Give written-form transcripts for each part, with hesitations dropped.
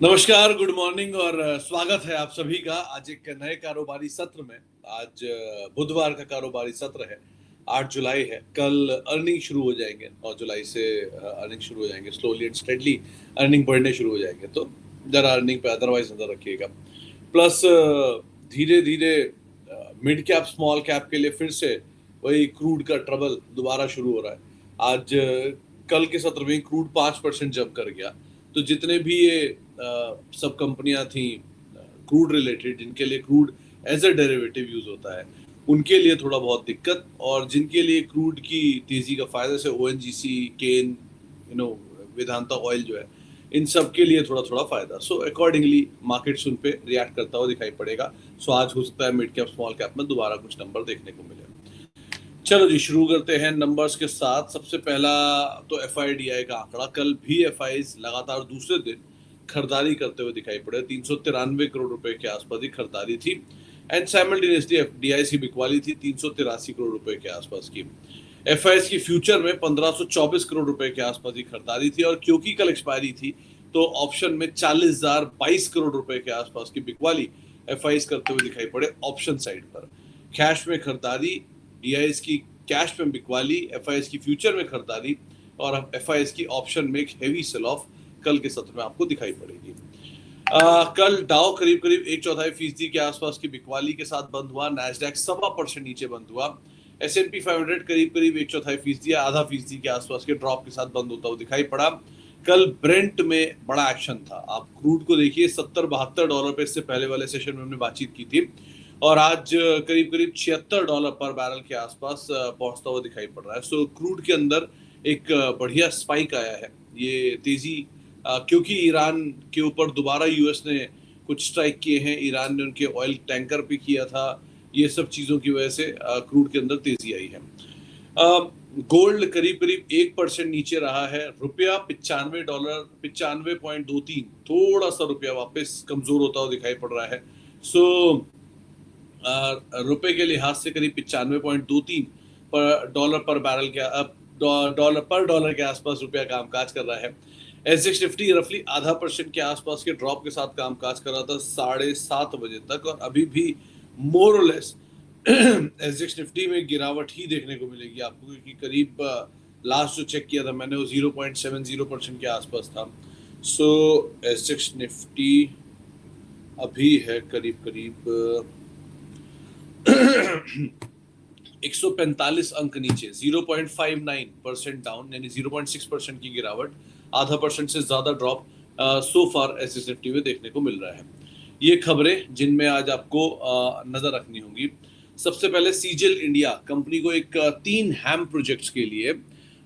नमस्कार, good morning और स्वागत है आप सभी का आज एक नए कारोबारी सत्र में। आज बुधवार का कारोबारी सत्र है, 8 जुलाई है। कल अर्निंग शुरू हो जाएंगे, 9 जुलाई से अर्निंग शुरू हो जाएंगे। स्लोली एंड स्टेडली अर्निंग बढ़ने शुरू हो जाएंगे, तो जरा अर्निंग पे अदरवाइज नजर रखिएगा। प्लस धीरे धीरे मिड कैप स्मॉल कैप के लिए फिर से वही क्रूड का ट्रबल दोबारा शुरू हो रहा है। आज कल के सत्र में क्रूड 5% जंप कर गया, तो जितने भी ये सब कंपनियां थी क्रूड रिलेटेड, जिनके लिए crude as a derivative use होता है, उनके लिए थोड़ा बहुत दिक्कत, और जिनके लिए क्रूड की तेजी का फायदा से ओएनजीसी, केन, वेदांता ऑयल जो है, इन सब के लिए थोड़ा थोड़ा फायदा। सो अकॉर्डिंगली मार्केट्स उन पे रिएक्ट करता हुआ दिखाई पड़ेगा। सो आज हो सकता है मिड कैप स्मॉल कैप में दोबारा कुछ नंबर देखने को मिले। चलो जी, शुरू करते हैं नंबर्स के साथ। सबसे पहला तो एफआईडीआई का आंकड़ा। कल भी एफआईज लगातार दूसरे दिन खरीदारी करते हुए दिखाई पड़े। 393 करोड़ रुपए के आसपास ही खरीदारी थी, एंड साइमल्टेनियसली एफडीआई की बिकवाली थी 383 करोड़ रुपए के आसपास की। एफआईएस की फ्यूचर में 1524 करोड़ रुपए के आसपास ही खरीदारी थी, और क्योंकि कल एक्सपायरी थी तो ऑप्शन में 40,022 करोड़ रुपए के आसपास की बिकवाली एफआईएस करते हुए दिखाई पड़े ऑप्शन साइड पर। कैश में खरीदारी, डीआईएस की कैश में बिकवाली, एफआईएस की फ्यूचर में खरीदारी, और एफआईएस की ऑप्शन में एक हेवी सेल ऑफ कल के सत्र में आपको दिखाई पड़ेगी। कल डाउ करीब करीब 1/4% के आसपास की बिकवाली के साथ बंद हुआ। नैस्डैक 1.25% नीचे बंद हुआ। S&P 500 करीब करीब 1/4% या आधा फीसदी के आसपास के ड्रॉप के साथ बंद होता हुआ दिखाई पड़ा। कल ब्रेंट में बड़ा एक्शन था। आप क्रूड को देखिए, $70-72 पे, इससे पहले वाले सेशन में हमने बातचीत की थी, और आज करीब करीब $76 पर बैरल के आसपास पहुंचता हुआ दिखाई पड़ रहा है। सो क्रूड के अंदर एक बढ़िया स्पाइक आया है। ये तेजी क्योंकि ईरान के ऊपर दोबारा यूएस ने कुछ स्ट्राइक किए हैं, ईरान ने उनके ऑयल टैंकर पे किया था, ये सब चीजों की वजह से क्रूड के अंदर तेजी आई है। गोल्ड करीब करीब 1% नीचे रहा है। रुपया $95, 95.23, थोड़ा सा रुपया वापस कमजोर होता हुआ दिखाई पड़ रहा है। सो रुपए के लिहाज से करीब 95.23 डॉलर पर बैरल के डॉलर के आसपास रुपया कामकाज कर रहा है। एसएक्स निफ्टी रफली 0.5% के आसपास के ड्रॉप के साथ कामकाज कर रहा था 7:30 बजे तक, और अभी भी मोर और लेस एसएक्स निफ्टी में गिरावट ही देखने को मिलेगी आपको, क्योंकि करीब लास्ट जो चेक किया था मैंने वो 0.70% के आसपास था। सो एसएक्स निफ्टी अभी है करीब करीब 145 अंक नीचे, 0.59% डाउन, यानी 0.6% की गिरावट, 0.5% से ज्यादा ड्रॉप सो फार एसएक्स निफ्टी में देखने को मिल रहा है। ये खबरें जिनमें आज आपको नजर रखनी होगी। सबसे पहले सीजेल इंडिया कंपनी को एक 3 हैम प्रोजेक्ट्स के लिए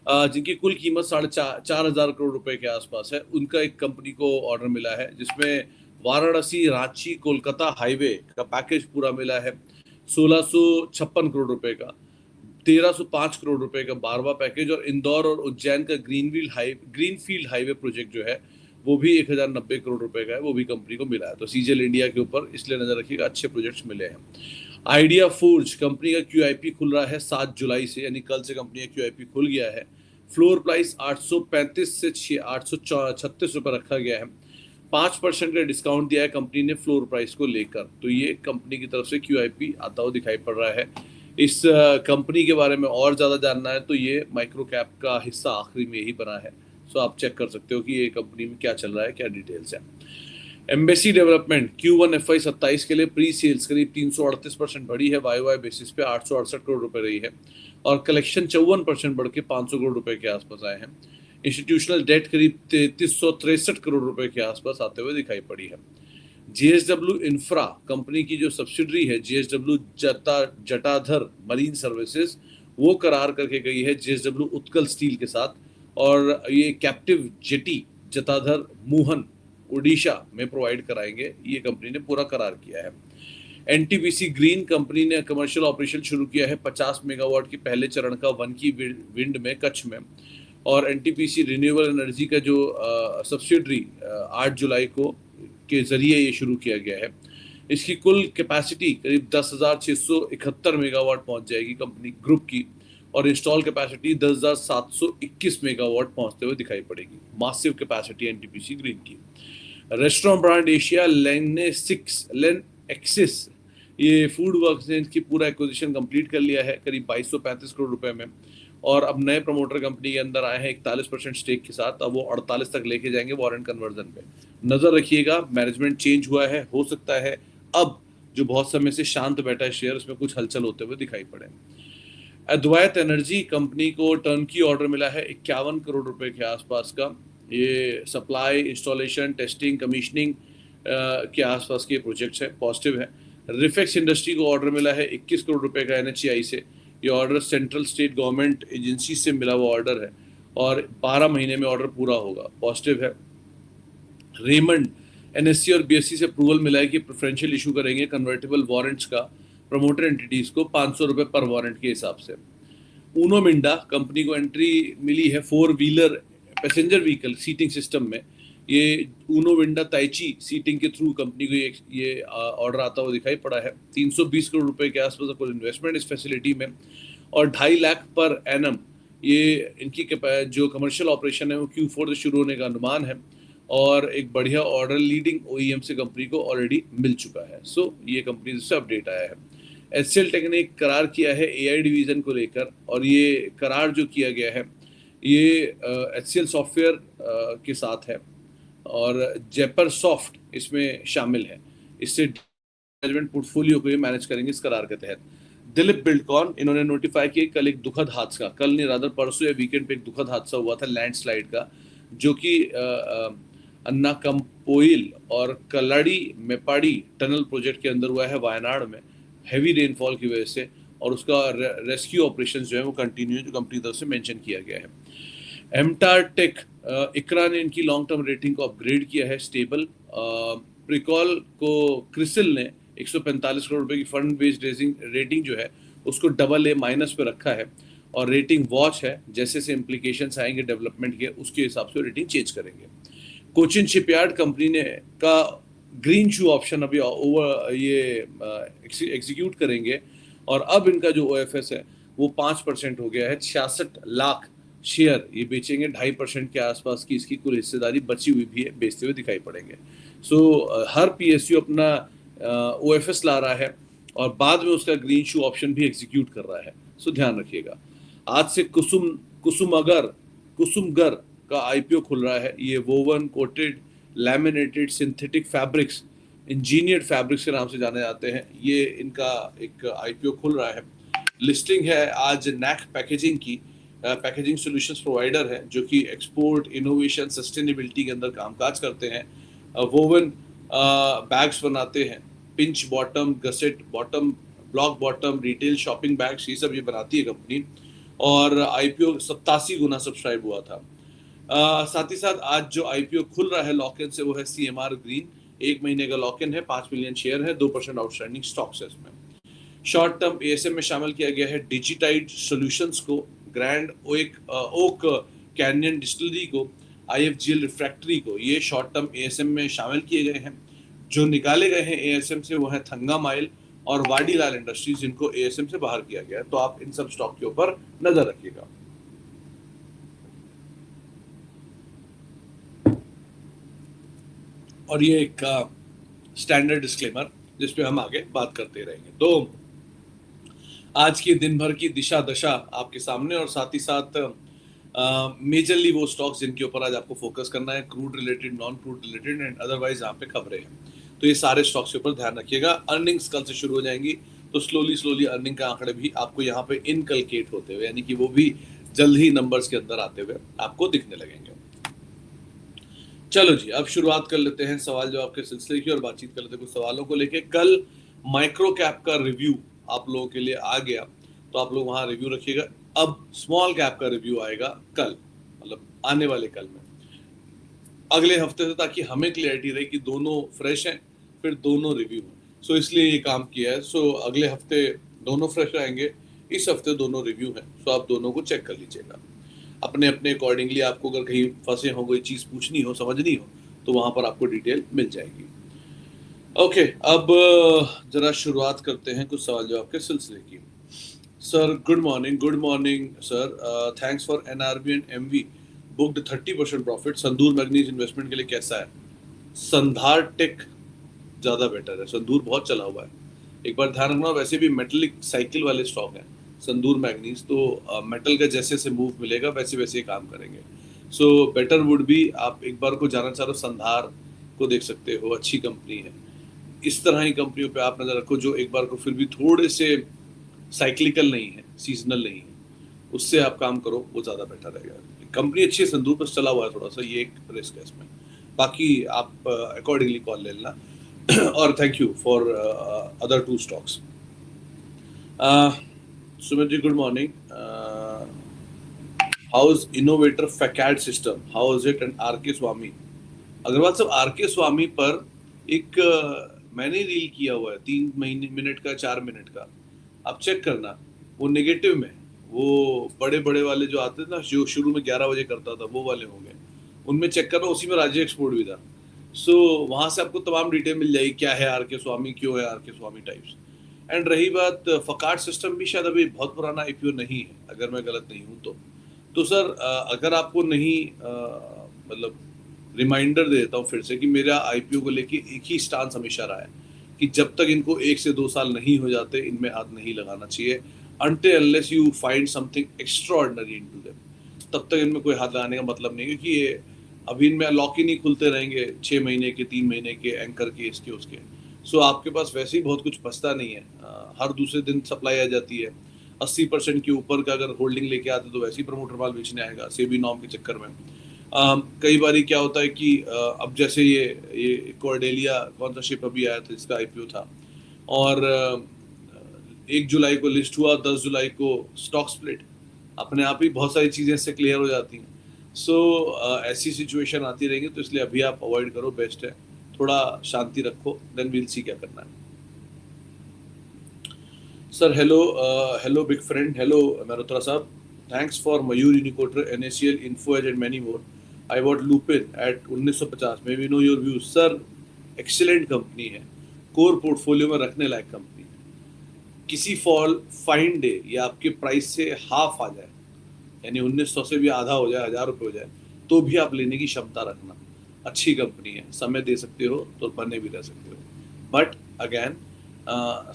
जिनकी कुल कीमत 4,500 करोड़ रुपए के आसपास है, उनका एक कंपनी को ऑर्डर मिला है, जिसमें वाराणसी, रांची, कोलकाता हाईवे का पैकेज पूरा मिला है। 1,656 करोड़ रुपए का, 1,305 करोड़ रुपए का बारवा पैकेज, और इंदौर और उज्जैन का ग्रीनफील्ड हाईवे प्रोजेक्ट जो है वो भी 1,090 करोड़ रुपए का है, वो भी कंपनी को मिला है। तो सीजेल इंडिया के ऊपर इसलिए नजर रखिएगा, अच्छे प्रोजेक्ट्स मिले हैं। आइडिया फूड्स कंपनी का QIP खुल रहा है 7 जुलाई से, यानी कल से कंपनी का QIP खुल गया है। फ्लोर प्राइस 835 से 836 रुपए रखा गया है। 5% का डिस्काउंट दिया है कंपनी ने फ्लोर प्राइस को लेकर, तो ये कंपनी की तरफ से QIP आता हुआ दिखाई पड़ रहा है। इस कंपनी के बारे में और ज़्यादा जानना है तो ये माइक्रो कैप का हिस्सा आखिरी में ही बना है, सो आप चेक कर सकते हो कि ये कंपनी में क्या चल रहा है, क्या डिटेल्स है। एम्बेसी डेवलपमेंट Q1 FY 27 के लिए प्री सेल्स करीब 338% बढ़ी है, YOY बेसिस पे 868 करोड़ रुपए रही है, और कलेक्शन 54% बढ़ के 500 करोड़ रुपए के आसपास आए हैं। इंस्टीट्यूशनल डेट करीब 3363 करोड़ रुपए के आसपास आते हुए दिखाई पड़ी है। JSW इंफ्रा कंपनी की जो सब्सिडरी है JSW जटाधर मरीन सर्विसेज, वो करार करके गई है JSW उत्कल स्टील के साथ, और ये कैप्टिव जेटी जटाधर मोहन उड़ीसा में प्रोवाइड कराएंगे, ये कंपनी ने पूरा करार किया है। एनटीपीसी ग्रीन कंपनी ने कमर्शियल ऑपरेशन शुरू किया है 50 मेगावाट की पहले चरण का वनकी विंड में कच्छ में, और एनटीपीसी रिन्यूएबल एनर्जी का जो सब्सिडरी 8 जुलाई को के जरिए ये शुरू किया गया है। इसकी कुल कैपेसिटी करीब 10,671 मेगावाट पहुंच जाएगी कंपनी ग्रुप की, और इंस्टॉल कैपेसिटी 10,721 मेगावाट पहुंचते हुए दिखाई पड़ेगी। मासिव कैपेसिटी एनटीपीसी ग्रीन की। रेस्टोरेंट ब्रांड एशिया लेनएक्सिस, ये फूड वर्क्स ने इसकी पूरा एक्विजिशन कंप्लीट कर लिया है करीब 2235 करोड़ रुपए में, और अब नए प्रमोटर कंपनी के अंदर आए हैं 41% स्टेक के साथ। अब वो 48 तक लेके जाएंगे वारंट कन्वर्जन पे। नजर रखिएगा, मैनेजमेंट चेंज हुआ है, हो सकता है अब जो बहुत समय से शांत बैठा है शेयर, उसमें कुछ हलचल होते हुए दिखाई पड़े। अद्वैत एनर्जी कंपनी को टर्नकी ऑर्डर मिला है 51 करोड़ रुपए के आसपास का। ये सप्लाई, इंस्टॉलेशन, टेस्टिंग, कमीशनिंग के आसपास के प्रोजेक्ट्स हैं, पॉजिटिव है। रिफेक्स इंडस्ट्री को ऑर्डर मिला है 21 करोड़ रुपए का एनएचएआई से। ये order central state government agency से मिला हुआ ऑर्डर है और 12 महीने में ऑर्डर पूरा होगा, पॉजिटिव है। रेमंड, एनएससी और बीएससी से अप्रूवल मिला है कि प्रेफरेंशियल इशू करेंगे कन्वर्टेबल वारंट्स का प्रमोटर एंटिटीज को 500 रुपए पर वारंट के हिसाब से। ऊनो मिंडा कंपनी को एंट्री मिली है 4 wheeler passenger vehicle seating system में। ये ऊनो मिंडा ताइची सीटिंग के थ्रू कंपनी को ये ऑर्डर आता हुआ दिखाई पड़ा है। 320 करोड़ रुपए के आसपास कुल इन्वेस्टमेंट इस फैसिलिटी में, और 2.5 लाख पर एनम ये इनकी जो कमर्शियल ऑपरेशन है वो Q4 से शुरू होने का अनुमान है, और एक बढ़िया ऑर्डर लीडिंग ओईएम से कंपनी को ऑलरेडी मिल चुका है। सो ये कंपनी से अपडेट आया है। एचसीएल टेक ने करार किया है एआई डिवीजन को लेकर, और ये करार जो किया गया है ये एचसीएल सॉफ्टवेयर के साथ है, और जेपर सॉफ्ट इसमें शामिल है। इससे मैनेजमेंट पोर्टफोलियो को ये मैनेज करेंगे इस करार के तहत। दिलीप बिल्डकॉन इन्होंने नोटिफाई किया कल एक दुखद हादसा, कल नहीं रादर परसों या वीकेंड पे एक दुखद हादसा हुआ था लैंडस्लाइड का, जो कि अन्नाकम्पोइल और कल्लाड़ी मेपाड़ी टनल प्रोजेक्ट के अंदर हुआ है वायनाड में, हैवी रेनफॉल की वजह से, और उसका रेस्क्यू ऑपरेशन जो है वो कंटिन्यू जो कंपनी तरफ से मेंशन किया गया है। एमटार टेक, इकरा ने इनकी लॉन्ग टर्म रेटिंग को अपग्रेड किया है स्टेबल। प्रिकॉल को क्रिसिल ने 145 करोड़ रुपए की फंड बेस्ड रेटिंग जो है उसको AA- पे रखा है, और रेटिंग वॉच है, जैसे से इम्प्लीकेशंस आएंगे डेवलपमेंट के उसके हिसाब से रेटिंग चेंज करेंगे। कोचिन शिपयार्ड कंपनी ने का ग्रीन शू ऑप्शन अभी ओवर ये एग्जीक्यूट करेंगे, और अब इनका जो ओएफएस है वो 5% हो गया है। 66 लाख शेयर ये बेचेंगे, 2.5% के आसपास की इसकी कुल हिस्सेदारी बची हुई भी है, बेचते हुए दिखाई पड़ेंगे। सो हर पीएसयू अपना ओएफएस ला रहा है और बाद में उसका ग्रीन शू ऑप्शन भी एग्जीक्यूट कर रहा है, सो ध्यान रखिएगा। आज से कुसुमगर का आईपीओ खुल रहा है। ये woven, coated, laminated synthetic fabrics, engineered fabrics के नाम से जाने जाते हैं, ये इनका एक आईपीओ खुल रहा है। लिस्टिंग है आज नैक पैकेजिंग की, पैकेजिंग सॉल्यूशंस प्रोवाइडर है जो कि एक्सपोर्ट, इनोवेशन, सस्टेनेबिलिटी के अंदर कामकाज करते हैं। वोवन बैग्स बनाते हैं, pinch bottom, gusset bottom, block bottom, retail shopping bags, ये सब ये बनाती है कंपनी, और आईपीओ 87 गुना सब्सक्राइब हुआ था। साथ ही साथ आज जो आईपीओ खुल रहा है लॉक इन से वो है सीएमआर ग्रीन, 1 महीने का लॉक इन है, 5 मिलियन शेयर है, 2% आउटस्टैंडिंग स्टॉक्स है इसमें। शॉर्ट टर्म एएसएम में शामिल किया गया है डिजिटाइड सॉल्यूशंस को, ग्रैंड ओक कैनियन डिस्टिलरी को, आईएफजीएल रिफ्रैक्टरी को, ये शॉर्ट टर्म एएसएम में शामिल किए गए हैं। जो निकाले गए हैं एएसएम से वो है थंगा माइल और वाडीलाल इंडस्ट्रीज, जिनको एएसएम से बाहर किया गया है, तो आप इन सब स्टॉक के ऊपर नजर रखिएगा। और ये एक स्टैंडर्ड डिस्क्लेमर जिसपे हम आगे बात करते रहेंगे। तो आज की दिन भर की दिशा दशा आपके सामने, और साथ ही साथ मेजरली वो स्टॉक्स जिनके ऊपर आज आपको फोकस करना है, crude related, non crude related and otherwise यहाँ पे खबरें हैं, तो ये सारे स्टॉक्स के ऊपर ध्यान रखिएगा। अर्निंग्स कल से शुरू हो जाएंगी, तो स्लोली अर्निंग का आंकड़े भी आपको यहाँ पे इनकलकेट होते हुए, यानी कि वो भी जल्द ही नंबर्स के अंदर आते हुए आपको दिखने लगेंगे। चलो जी, अब शुरुआत कर लेते हैं सवाल जवाब के सिलसिले की, और बातचीत कर लेते हैं कुछ सवालों को लेके। कल माइक्रो कैप का रिव्यू आप लोगों के लिए आ गया, तो आप लोग वहां रिव्यू रखिएगा। अब स्मॉल कैप का रिव्यू आएगा कल, मतलब आने वाले कल में, अगले हफ्ते से, ताकि हमें क्लियरिटी रहे कि दोनों फ्रेश हैं, फिर दोनों रिव्यू हैं। सो इसलिए ये काम किया है। सो अगले हफ्ते दोनों फ्रेश आएंगे, इस हफ्ते दोनों रिव्यू हैं, सो आप दोनों को चेक कर लीजिएगा अपने अपने अकॉर्डिंगली। आपको अगर कहीं फंसे हो, कोई चीज पूछनी हो, समझनी हो, तो वहां पर आपको डिटेल मिल जाएगी। ओके, अब जरा शुरुआत करते हैं कुछ सवाल जवाब के सिलसिले की। Sir good morning sir, thanks for NRB and MV booked 30% profit, Sandur manganese investment के लिए कैसा है? संधार टेक ज़्यादा बेटर है। संदूर बहुत चला हुआ है, एक बार ध्यान रखना। वैसे भी मेटलिक साइकिल वाले स्टॉक हैं संदूर मैग्नीज, तो मेटल का जैसे जैसे मूव मिलेगा वैसे वैसे काम करेंगे। सो बेटर वुड भी आप एक बार को जाना चाह रहे हो, संधार को देख सकते हो, अच्छी कंपनी है। इस तरह की कंपनियों पे आप नजर रखो जो एक बार को फिर भी थोड़े से साइक्लिकल नहीं है, सीजनल नहीं है, उससे आप काम करो, वो ज़्यादा बेटर रहेगा। कंपनी अच्छी है, संदूर पर चला हुआ है थोड़ा सा, ये एक रिस्क है इसमें। बाकी आप अकॉर्डिंगली कॉल ले लेना। और thank you for other two stocks. Sumit ji, good morning. How is innovator facade system, how is it, and R K Swamy. Agarwal साहब, आर के स्वामी पर एक मैंने रील किया हुआ है 3 मिनट का, 4 मिनट का, आप चेक करना। वो नेगेटिव में, वो बड़े बड़े वाले जो आते थे ना, जो शुरू में 11 बजे करता था, वो वाले होंगे, उनमें चेक करना। उसी में राज्य एक्सपोर्ट भी था। सो वहां से आपको तमाम डिटेल मिल जाएगी, क्या है आर के स्वामी, क्यों है are K Swami types. And रही बात फकार्ड सिस्टम, भी शायद अभी बहुत पुराना आईपीओ नहीं है, अगर मैं गलत नहीं हूँ तो सर अगर आपको नहीं मतलब रिमाइंडर दे देता हूँ फिर से कि मेरा आईपीओ को लेके एक ही स्टांस हमेशा रहा है कि जब तक इनको 1 से 2 साल नहीं हो जाते, इनमें हाथ नहीं लगाना चाहिए, until unless you find something extraordinary into them। तब तक इनमें कोई हाथ लगाने का मतलब नहीं, क्योंकि ये अभी इनमें लॉक ही नहीं खुलते रहेंगे 6 महीने के, 3 महीने के, एंकर के, इसके उसके। सो आपके पास वैसे ही बहुत कुछ बचता नहीं है। हर दूसरे दिन सप्लाई आ जाती है। 80% के ऊपर का अगर होल्डिंग लेके आते तो वैसे ही प्रमोटर माल बेचने आएगा, सेबी नॉर्म के चक्कर में। कई बार क्या होता है कि अब जैसे ये कॉर्डेलिया कौन सा शिप अभी आया था, इसका आईपीओ था, और 1 जुलाई को लिस्ट हुआ, 10 जुलाई को स्टॉक स्प्लिट, अपने आप ही बहुत सारी चीज़ें इससे क्लियर हो जाती हैं। सो ऐसी सिचुएशन आती रहेंगी, तो इसलिए अभी आप अवॉइड करो, बेस्ट है। थोड़ा शांति रखो, देन वील सी क्या करना है। Sir hello big friend, hello Mehrotra साहब, thanks for Mayur Uniquoters, NACL, Info Edge and many more. I want Lupin at 1950, may we know your views. Sir excellent company है, कोर पोर्टफोलियो में रखने लायक कंपनी है। किसी फाइन डे या आपके प्राइस से हाफ आ जाए, यानी 1900 से भी आधा हो जाए, 1000 रुपये हो जाए, तो भी आप लेने की क्षमता रखना। अच्छी कंपनी है, समय दे सकते हो तो बने भी रह सकते हो, बट अगेन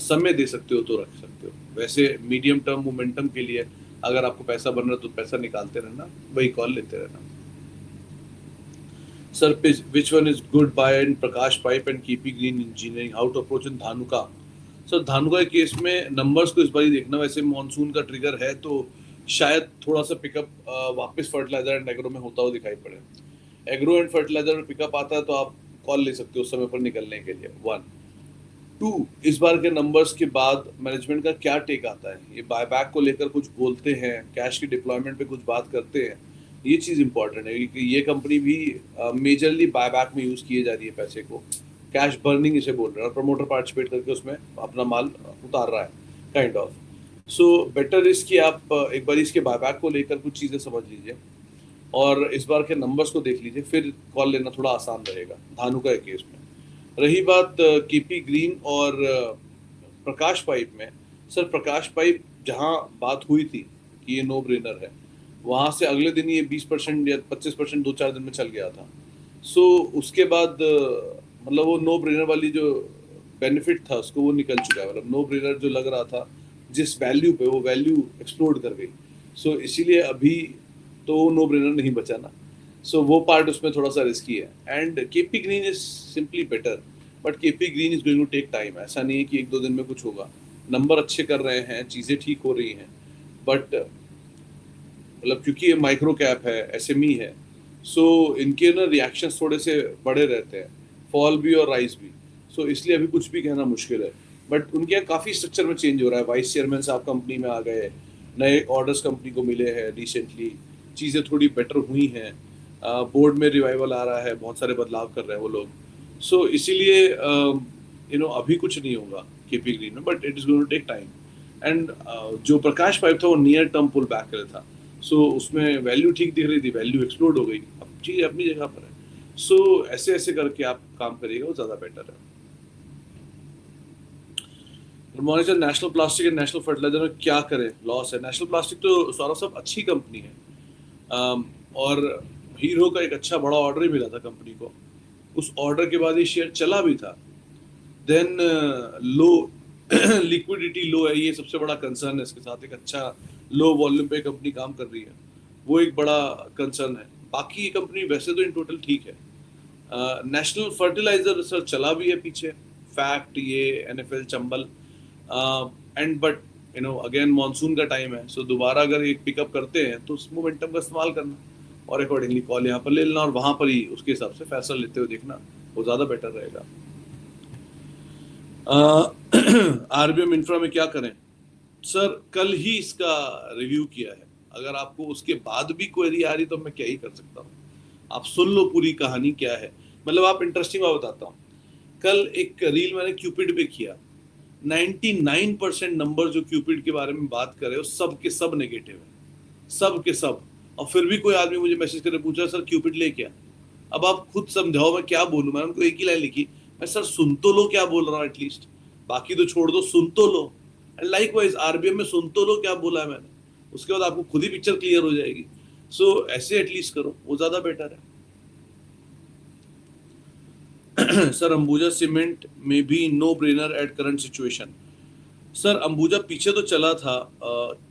समय दे सकते हो तो रख सकते हो। वैसे मीडियम टर्म मोमेंटम के लिए अगर आपको पैसा बन रहा है तो पैसा निकालते रहना, वही कॉल लेते रहना। Sir which one is good buy in Prakash pipe and KP green engineering, how to approach in Dhanuka. Sir Dhanuka के केस में नंबर्स को इस बार ही देखना। वैसे मॉनसून का ट्रिगर है तो शायद थोड़ा सा पिकअप वापस फर्टिलाइजर एंड एग्रो में होता हुआ दिखाई पड़े। एग्रो एंड फर्टिलाइजर में पिकअप आता है तो आप कॉल ले सकते हो समय पर निकलने के लिए। 1 2 इस बार के नंबर्स के बाद मैनेजमेंट का क्या टेक आता है, ये बायबैक को लेकर कुछ बोलते हैं, कैश की डिप्लॉयमेंट पे कुछ बात करते हैं, ये चीज़ इंपॉर्टेंट है क्योंकि ये कंपनी भी मेजरली बायबैक में यूज़ किए जा रही है पैसे को, कैश बर्निंग इसे बोल रहे हैं, और प्रमोटर पार्टिसिपेट करके उसमें अपना माल उतार रहा है kind of. So better is कि आप एक बार इसके बायबैक को लेकर कुछ चीज़ें समझ लीजिए और इस बार के नंबर्स को देख लीजिए, फिर कॉल लेना थोड़ा आसान रहेगा धानुका के केस में। रही बात केपी ग्रीन और प्रकाश पाइप में, सर प्रकाश पाइप जहां बात हुई थी कि ये नो ब्रेनर है, वहां से अगले दिन ये 20% या 25% 2-4 दिन में चल गया था। सो उसके बाद मतलब वो नो ब्रेनर वाली जो बेनिफिट था उसको वो निकल चुका है। मतलब नो ब्रेनर जो लग रहा था जिस वैल्यू पे, वो वैल्यू एक्सप्लोड कर गई। सो इसीलिए अभी तो नो ब्रेनर नहीं बचा ना। सो वो पार्ट उसमें थोड़ा सा रिस्की है। And KP green is simply better, but KP green is going to take time. ऐसा नहीं है कि 1-2 दिन में कुछ होगा। नंबर अच्छे कर रहे हैं, चीज़ें ठीक हो रही हैं, बट मतलब क्योंकि ये माइक्रो कैप है, एसएमई है, सो इनके ना रिएक्शंस थोड़े से बड़े रहते हैं, फॉल भी और राइज भी। सो इसलिए अभी कुछ भी कहना मुश्किल है। बट उनके यहाँ काफ़ी स्ट्रक्चर में चेंज हो रहा है। वाइस चेयरमैन साहब कंपनी में आ गए, नए ऑर्डर्स कंपनी को मिले हैं रिसेंटली, चीज़ें थोड़ी बेटर हुई हैं, बोर्ड में रिवाइवल आ रहा है, बहुत सारे बदलाव कर रहे हैं वो लोग। सो इसीलिए अभी कुछ नहीं होगा केपी ग्रीन में, but it is going to take time. And जो प्रकाश पाइप था वो नियर टर्म पुल बैक कर था। सो उसमें वैल्यू ठीक दिख रही थी, वैल्यू एक्सप्लोड हो गई, अब चीज़ अपनी जगह पर है। सो ऐसे ऐसे करके आप काम करिएगा, वो ज़्यादा बेटर है। Good morning sir, national plastic and national fertiliser में क्या करें, लॉस है। नेशनल प्लास्टिक तो सौरभ साहब अच्छी कंपनी है, और हीरो का एक अच्छा बड़ा ऑर्डर ही मिला था कंपनी को, उस ऑर्डर के बाद ये शेयर चला भी था। देन लो लिक्विडिटी लो है, ये सबसे बड़ा कंसर्न है इसके साथ। एक अच्छा लो वॉल्यूम पे कंपनी काम कर रही है, वो एक बड़ा कंसर्न है। बाकी ये कंपनी वैसे तो इन टोटल ठीक है। नेशनल फर्टिलाइजर रिसर्च चला भी है पीछे, फैक्ट, ये NFL, Chambal, and but again monsoon का टाइम है, सो दोबारा अगर एक पिकअप करते हैं तो उस मोमेंटम का इस्तेमाल करना और अकॉर्डिंगली कॉल यहाँ पर ले लेना, और वहां पर ही उसके हिसाब से फैसला लेते हुए देखना, वो ज्यादा बेटर रहेगा। RBM इंफ्रा में क्या करें सर? कल ही इसका रिव्यू किया है, अगर आपको उसके बाद भी क्वेरी आ रही तो मैं क्या ही कर सकता हूँ। आप सुन लो पूरी कहानी क्या है। मतलब आप इंटरेस्टिंग बात बताता हूँ, कल एक रील मैंने क्यूपिड पे किया, 99% नंबर जो क्यूपिड के बारे में बात कर रहे हो सब के सब नेगेटिव है, सब के सब। और फिर भी कोई आदमी मुझे मैसेज करके पूछा सर क्यूपिड ले क्या? अब आप खुद समझाओ मैं क्या बोलूं। मैंने उनको एक ही लाइन लिखी, मैं सर सुन तो लो क्या बोल रहा हूँ एटलीस्ट, बाकी तो छोड़ दो, सुन तो लो। एंड लाइकवाइज RBM में सुन तो लो क्या बोला है मैंने, उसके बाद आपको खुद ही पिक्चर क्लियर हो जाएगी। सो ऐसे एटलीस्ट करो, वो ज्यादा बेटर है। सर अंबुजा सीमेंट में भी no brainer at current situation. Sir Ambuja पीछे तो चला था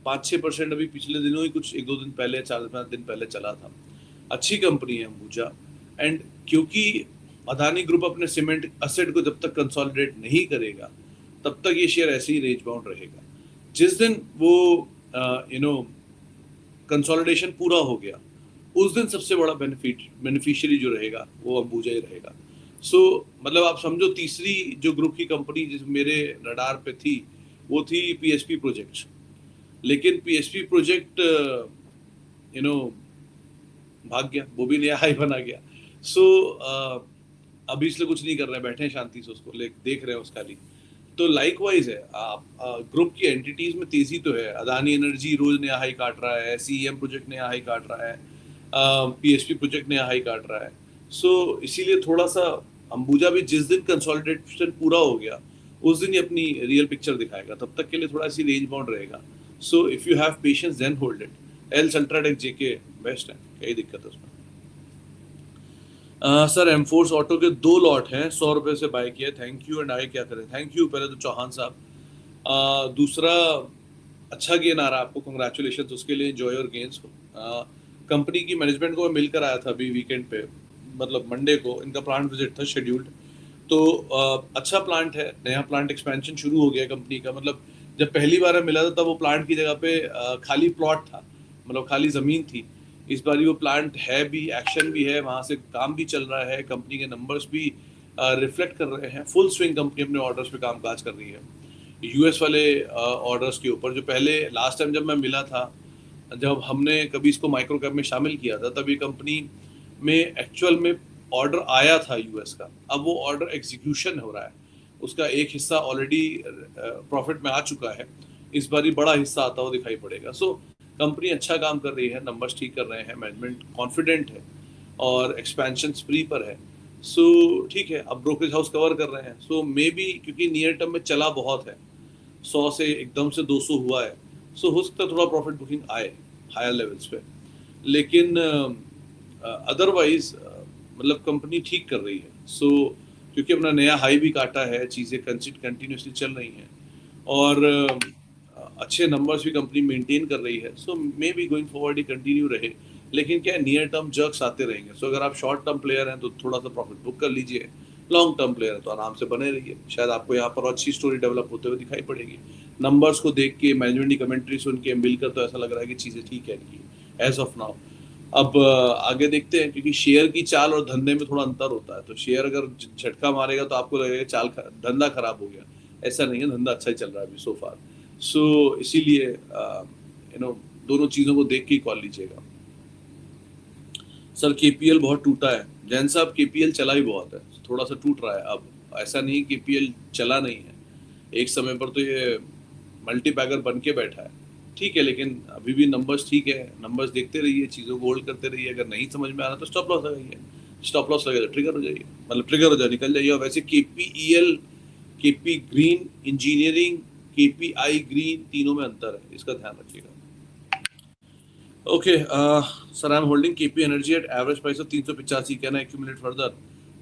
5-6%, अभी पिछले दिनों ही कुछ 1-2 दिन पहले, 4-5 दिन पहले चला था। अच्छी कंपनी है अंबुजा, एंड क्योंकि अदानी ग्रुप अपने सीमेंट असेट को जब तक कंसोलिडेट नहीं करेगा तब तक ये शेयर ऐसे ही रेंज बाउंड रहेगा। जिस दिन वो कंसोलिडेशन पूरा हो गया उस दिन सबसे बड़ा बेनिफिशियरी जो रहेगा वो अंबुजा ही रहेगा। सो मतलब आप समझो तीसरी जो ग्रुप की कंपनी जिस मेरे रडार पे थी वो थी PSP प्रोजेक्ट, लेकिन PSP प्रोजेक्ट भाग गया, वो भी नया हाई बना गया। सो अभी इसलिए कुछ नहीं कर रहे हैं, बैठे हैं शांति से, उसको देख रहे हैं उसका ली। तो लाइकवाइज है, आप ग्रुप की एंटिटीज में तेजी तो है। अदानी एनर्जी रोज नया हाई काट रहा है, CEM प्रोजेक्ट नया हाई काट रहा है, PSP प्रोजेक्ट नया हाई काट रहा है। सो इसीलिए थोड़ा सा अंबुजा भी जिस दिन कंसोलिडेशन पूरा हो गया उस दिन ही अपनी रियल पिक्चर दिखाएगा, तब तक के लिए थोड़ा सी रेंज बाउंड रहेगा। So if you have patience then hold it. Else UltraTech JK best है, यही दिक्कत है उसमें। सर एमफोर्स ऑटो के 2 लॉट हैं, 100 रुपए से बाय किया, थैंक यू एंड आगे क्या करें? थैंक यू पहले तो चौहान साहब। दूसरा अच्छा गेन आ रहा है आपको, कंग्रेचुलेशन उसके लिए, एंजॉय योर गेन्स को। कंपनी की मैनेजमेंट को मैं मिलकर आया था अभी वीकेंड पे, मतलब मंडे को इनका प्लांट विजिट था शेड्यूल्ड। तो अच्छा प्लांट है, नया प्लांट एक्सपेंशन शुरू हो गया कंपनी का। मतलब जब पहली बार मिला था तब वो प्लांट की जगह पे खाली प्लॉट था, मतलब खाली जमीन थी। इस बार वो प्लांट है भी, एक्शन भी है, वहां से काम भी चल रहा है, कंपनी के नंबर्स भी रिफ्लेक्ट कर रहे हैं। फुल स्विंग कंपनी अपने ऑर्डर्स पे काम काज कर रही है, US वाले ऑर्डर्स के ऊपर। जो पहले लास्ट टाइम जब मैं मिला था, जब हमने कभी इसको माइक्रो कैप में शामिल किया था, तब ये कंपनी में एक्चुअल में ऑर्डर आया था US का। अब वो ऑर्डर एग्जीक्यूशन हो रहा है, उसका एक हिस्सा ऑलरेडी प्रॉफिट में आ चुका है, इस बार ही बड़ा हिस्सा आता हुआ दिखाई पड़ेगा। सो कंपनी अच्छा काम कर रही है, नंबर्स ठीक कर रहे हैं, मैनेजमेंट कॉन्फिडेंट है और एक्सपेंशन स्प्री पर है। सो ठीक है, अब ब्रोकरेज हाउस कवर कर रहे हैं। सो मे बी क्योंकि नियर टर्म में चला बहुत है, 100 से एकदम से 200 हुआ है, सो हो सकता है थोड़ा प्रॉफिट बुकिंग आए हायर लेवल्स पे, लेकिन अदरवाइज मतलब कंपनी ठीक कर रही है। सो क्योंकि अपना नया हाई भी काटा है, चीज़ें कंटिन्यूसली चल रही हैं और अच्छे नंबर्स भी कंपनी मेंटेन कर रही है। So maybe going forward ही कंटिन्यू रहे, लेकिन क्या नियर टर्म जर्क्स आते रहेंगे। सो अगर आप शॉर्ट टर्म प्लेयर हैं तो थोड़ा सा प्रॉफिट बुक कर लीजिए, लॉन्ग टर्म प्लेयर है तो आराम से बने रहिए, शायद आपको यहाँ पर अच्छी स्टोरी डेवलप होते हुए दिखाई पड़ेगी। नंबर्स को देख के, मैनेजमेंट की कमेंट्री सुन के मिलकर तो ऐसा लग रहा है कि चीज़ें ठीक है इनकी एज ऑफ नाउ। अब आगे देखते हैं, क्योंकि शेयर की चाल और धंधे में थोड़ा अंतर होता है। तो शेयर अगर झटका मारेगा तो आपको लगेगा धंधा खराब हो गया, ऐसा नहीं है, धंधा अच्छा ही चल रहा है अभी सो फार। सो इसीलिए दोनों चीज़ों को देख के कॉल लीजिएगा। सर KPL बहुत टूटा है, जैन साहब KPL चला ही बहुत है, थोड़ा सा टूट रहा है। अब ऐसा नहीं KPL चला नहीं है, एक समय पर तो ये मल्टीपैगर बन के बैठा है, ठीक है, लेकिन अभी भी नंबर्स ठीक है। नंबर्स देखते रहिए, चीज़ों को होल्ड करते रहिए, अगर नहीं समझ में आ रहा तो स्टॉप लॉस लगाइए, स्टॉप लॉस लगे तो ट्रिगर हो जाइए, मतलब ट्रिगर हो जाए निकल जाइए। और वैसे KPEL, KP green engineering, KPI green, तीनों में अंतर है, इसका ध्यान रखिएगा। Okay sir, I am holding KP energy at average price of 385, can I accumulate further?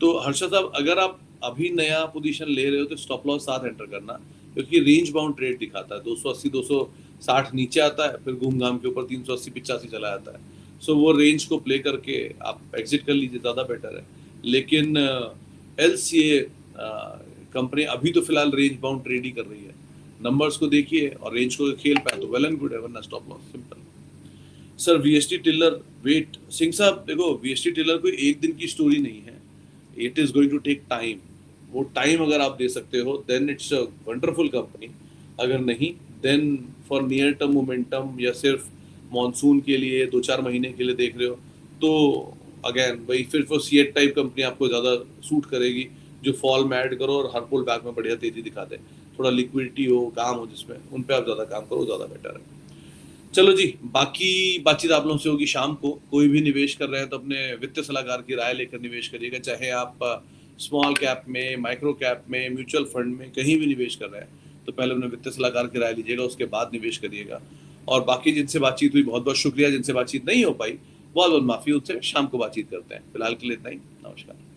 तो हर्षद साहब, अगर आप अभी नया पोजीशन ले रहे हो तो स्टॉप लॉस साथ एंटर करना, क्योंकि रेंज बाउंड ट्रेड दिखाता है 280 260 नीचे आता है, फिर घूम घाम के ऊपर 380 85 चला जाता है। सो वो रेंज को प्ले करके आप एग्जिट कर लीजिए, ज़्यादा बेटर है। लेकिन LCA कंपनी अभी तो फिलहाल रेंज बाउंड ट्रेड ही कर रही है। नंबर्स को देखिए और रेंज को खेल पाए तो वेल एंड गुड है, वरना stop loss simple. Sir VST tiller wait, Singh साहब देखो VST टिलर कोई एक दिन की स्टोरी नहीं है, it is going to take time. वो टाइम अगर आप दे सकते हो then it's a wonderful company, अगर नहीं then for near term momentum या सिर्फ मॉनसून के लिए 2-4 महीने के लिए देख रहे हो तो अगेन वही फिर वो सीएट टाइप कंपनी आपको ज़्यादा सूट करेगी, जो फॉल में ऐड करो और हर पुल बैक में बढ़िया तेजी दिखा दे, थोड़ा लिक्विडिटी हो, काम हो जिसमें, उन पे आप ज़्यादा काम करो, ज़्यादा बेटर है। चलो जी, बाकी बातचीत आप लोगों से होगी शाम को। कोई भी निवेश कर रहे हैं तो अपने वित्तीय सलाहकार की राय लेकर निवेश करिएगा, चाहे आप स्मॉल कैप में, माइक्रो कैप में, म्यूचुअल फंड में, कहीं भी निवेश कर रहे हैं तो पहले अपने वित्तीय सलाहकार की राय लीजिएगा, उसके बाद निवेश करिएगा। और बाकी जिनसे बातचीत हुई बहुत बहुत शुक्रिया, जिनसे बातचीत नहीं हो पाई बहुत बहुत माफी, उनसे शाम को बातचीत करते हैं। फिलहाल के लिए इतना ही, नमस्कार।